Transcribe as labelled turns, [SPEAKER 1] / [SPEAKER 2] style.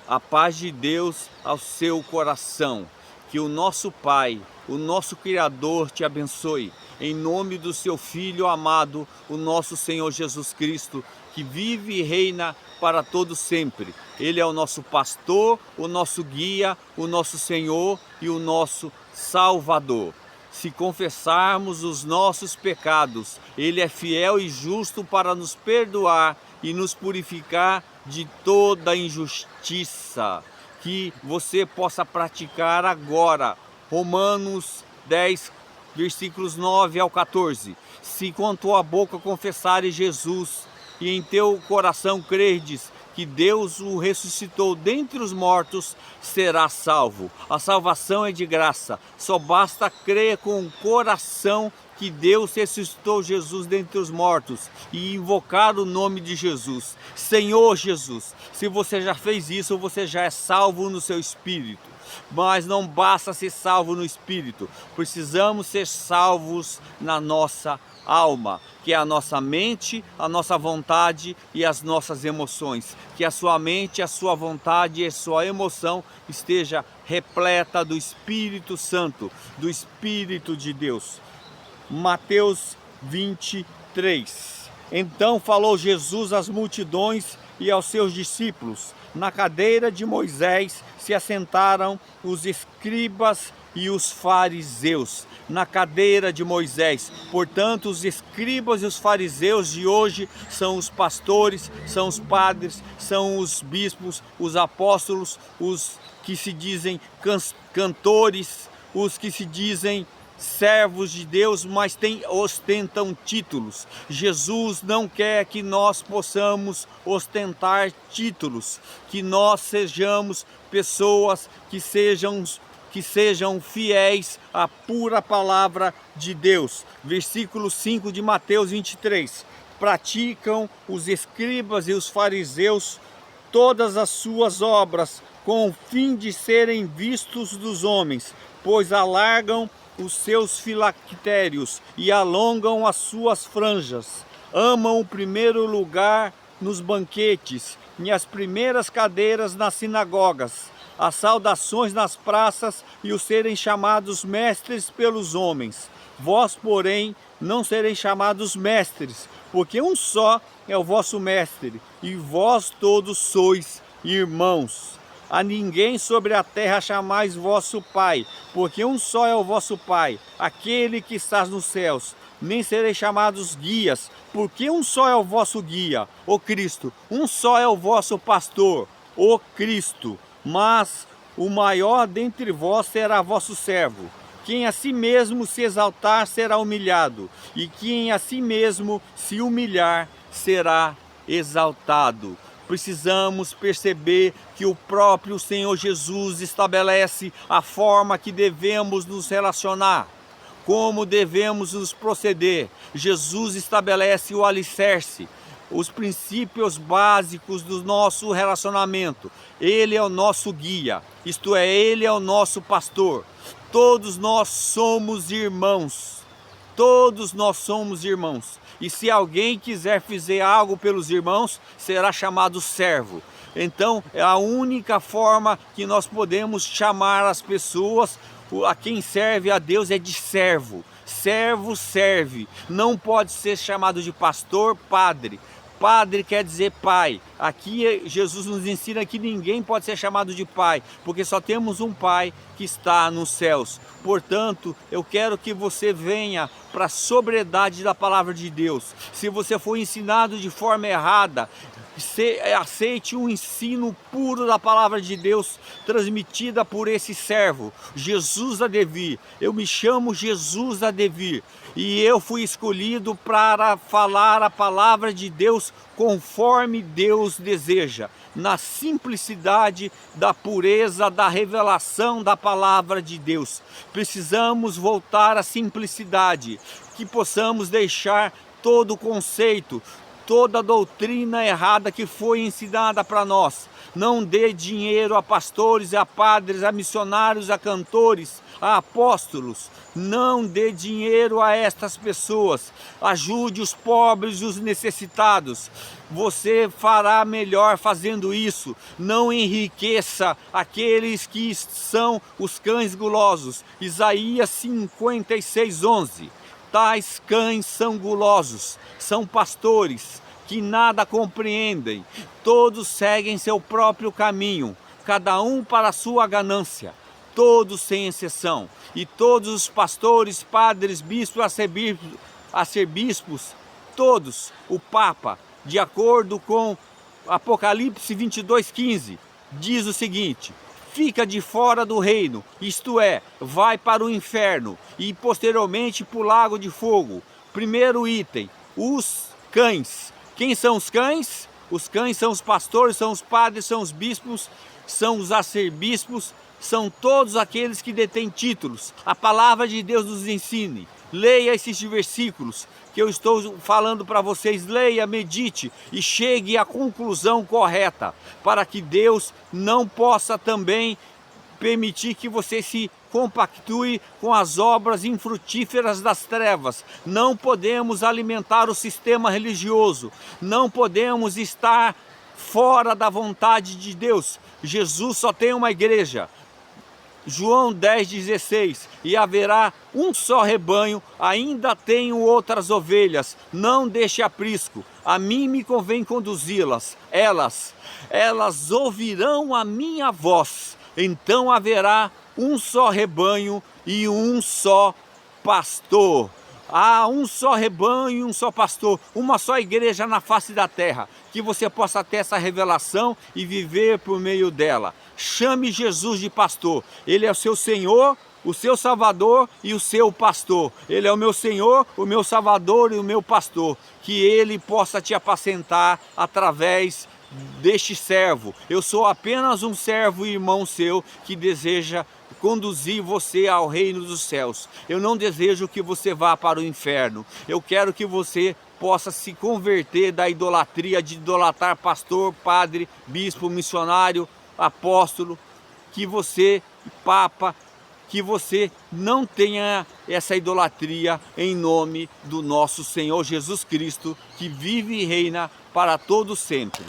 [SPEAKER 1] A paz de Deus ao seu coração. Que o nosso Pai, o nosso Criador te abençoe. Em nome do seu Filho amado, o nosso Senhor Jesus Cristo, que vive e reina para todo sempre. Ele é o nosso pastor, o nosso guia, o nosso Senhor e o nosso Salvador. Se confessarmos os nossos pecados, Ele é fiel e justo para nos perdoar e nos purificar de toda injustiça. Que você possa praticar agora. Romanos 10, versículos 9 ao 14. Se com tua boca confessares Jesus e em teu coração credes que Deus o ressuscitou dentre os mortos, será salvo. A salvação é de graça, só basta crer com o coração que Deus ressuscitou Jesus dentre os mortos e invocar o nome de Jesus. Senhor Jesus, se você já fez isso, você já é salvo no seu espírito. Mas não basta ser salvo no espírito, precisamos ser salvos na nossa alma, que é a nossa mente, a nossa vontade e as nossas emoções. Que a sua mente, a sua vontade e a sua emoção esteja repleta do Espírito Santo, do Espírito de Deus. Mateus 23. Então falou Jesus às multidões e aos seus discípulos. Na cadeira de Moisés se assentaram os escribas e os fariseus. Na cadeira de Moisés. Portanto, os escribas e os fariseus de hoje são os pastores, são os padres, são os bispos, os apóstolos, os que se dizem cantores, os que se dizem servos de Deus, mas ostentam títulos. Jesus não quer que nós possamos ostentar títulos, que nós sejamos pessoas que sejam fiéis à pura palavra de Deus. Versículo 5 de Mateus 23. Praticam os escribas e os fariseus todas as suas obras com o fim de serem vistos dos homens, pois alargam os seus filactérios e alongam as suas franjas. Amam o primeiro lugar nos banquetes e as primeiras cadeiras nas sinagogas, as saudações nas praças e o serem chamados mestres pelos homens. Vós, porém, não sereis chamados mestres, porque um só é o vosso mestre, e vós todos sois irmãos. A ninguém sobre a terra chamais vosso Pai, porque um só é o vosso Pai, aquele que está nos céus. Nem sereis chamados guias, porque um só é o vosso guia, o Cristo. Um só é o vosso pastor, o Cristo. Mas o maior dentre vós será vosso servo. Quem a si mesmo se exaltar será humilhado, e quem a si mesmo se humilhar será exaltado. Precisamos perceber que o próprio Senhor Jesus estabelece a forma que devemos nos relacionar, como devemos nos proceder. Jesus estabelece o alicerce, os princípios básicos do nosso relacionamento. Ele é o nosso guia, isto é, Ele é o nosso pastor. Todos nós somos irmãos. Todos nós somos irmãos. E se alguém quiser fazer algo pelos irmãos, será chamado servo. Então, é a única forma que nós podemos chamar as pessoas, a quem serve a Deus, é de servo. Servo serve. Não pode ser chamado de pastor, padre. Padre quer dizer pai. Aqui Jesus nos ensina que ninguém pode ser chamado de pai, porque só temos um Pai que está nos céus. Portanto, eu quero que você venha para a sobriedade da palavra de Deus. Se você for ensinado de forma errada, aceite um ensino puro da palavra de Deus, transmitida por esse servo, Jesus Adevir. Eu me chamo Jesus Adevir e eu fui escolhido para falar a palavra de Deus conforme Deus deseja, na simplicidade da pureza da revelação da palavra de Deus. Precisamos voltar à simplicidade, que possamos deixar todo o conceito, toda a doutrina errada que foi ensinada para nós. Não dê dinheiro a pastores, a padres, a missionários, a cantores, Apóstolos, não dê dinheiro a estas pessoas, ajude os pobres e os necessitados. Você fará melhor fazendo isso. Não enriqueça aqueles que são os cães gulosos. Isaías 56:11. Tais cães são gulosos, são pastores que nada compreendem, todos seguem seu próprio caminho, cada um para a sua ganância, todos sem exceção, e todos os pastores, padres, bispos, arcebispos, todos, o Papa, de acordo com Apocalipse 22:15, diz o seguinte: fica de fora do reino, isto é, vai para o inferno e posteriormente para o lago de fogo. Primeiro item, os cães. Quem são os cães? Os cães são os pastores, são os padres, são os bispos, são os arcebispos, são todos aqueles que detêm títulos. A palavra de Deus nos ensine. Leia esses versículos que eu estou falando para vocês, leia, medite e chegue à conclusão correta, para que Deus não possa também permitir que você se compactue com as obras infrutíferas das trevas. Não podemos alimentar o sistema religioso, não podemos estar fora da vontade de Deus. Jesus só tem uma igreja. João 10:16, e haverá um só rebanho, ainda tenho outras ovelhas, não deixe aprisco, a mim me convém conduzi-las, elas ouvirão a minha voz, então haverá um só rebanho e um só pastor. Há um só rebanho e um só pastor, uma só igreja na face da terra, que você possa ter essa revelação e viver por meio dela. Chame Jesus de pastor, Ele é o seu Senhor, o seu Salvador e o seu pastor. Ele é o meu Senhor, o meu Salvador e o meu pastor. Que Ele possa te apacentar através deste servo. Eu sou apenas um servo e irmão seu que deseja conduzir você ao reino dos céus. Eu não desejo que você vá para o inferno. Eu quero que você possa se converter da idolatria de idolatrar pastor, padre, bispo, missionário, apóstolo, que você, papa, que você não tenha essa idolatria, em nome do nosso Senhor Jesus Cristo, que vive e reina para todo sempre.